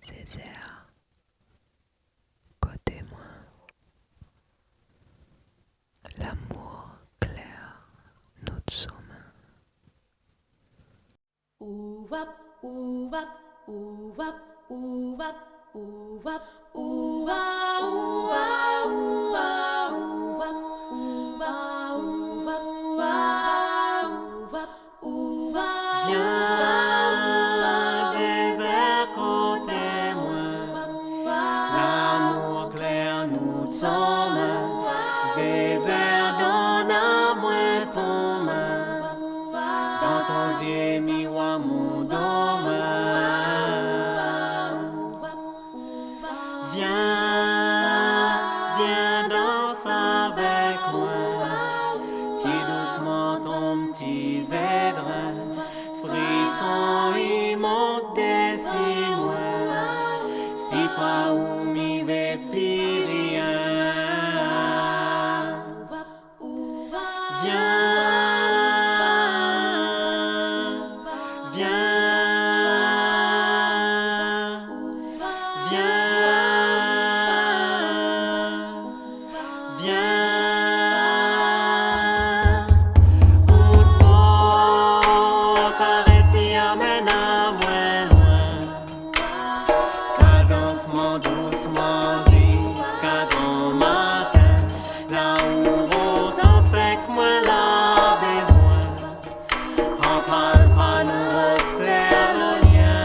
Césaire, côté-moi, l'amour clair, nous sommes. Ouwap, ouwap, ouwap, ouwap, ouwap, ouwa, ouwa, ouwa, ouwap, ouwa, ouwap, ouwap, ouwa. Viens, Zézère, côté moi, l'amour clair nous sommes. Zézère, donne à moi ton main, dans ton yeux miroir mon dôme. Viens danser avec moi, ti doucement ton petit zèdre, frisson il monte des six mois, si pas où m'y vais plus rien. Doucement jusqu'à ton matin, là où vos sans sec moi la besoin, en parle pas nous resserre le lien.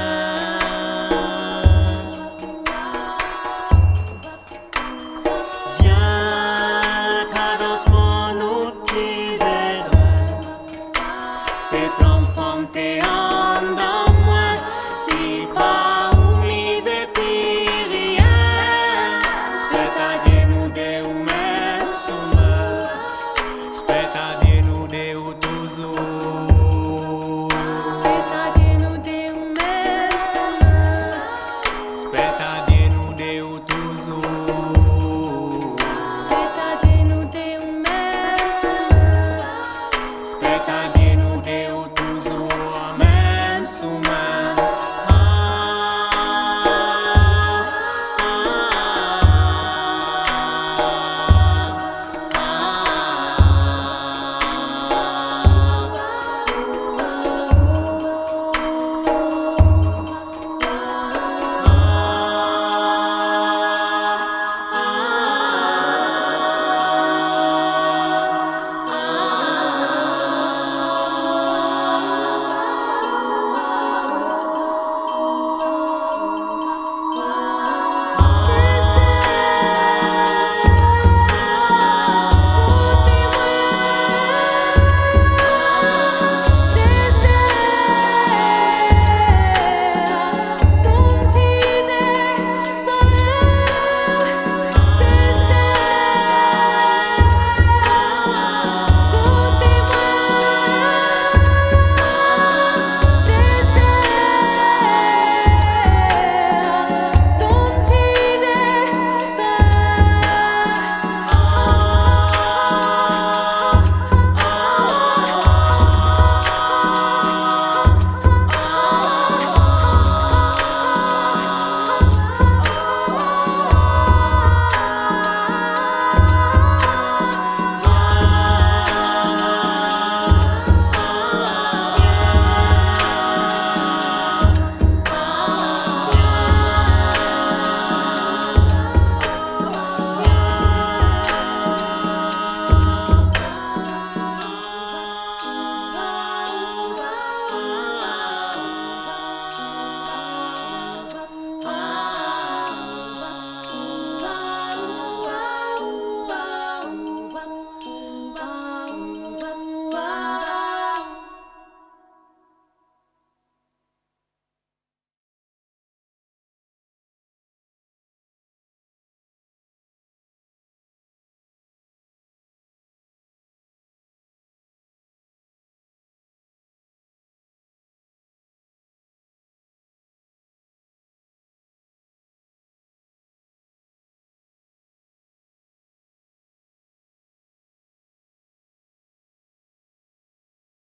Viens cadencement nous teaser, fais flamme femme t'es en dans moi, si pas Suma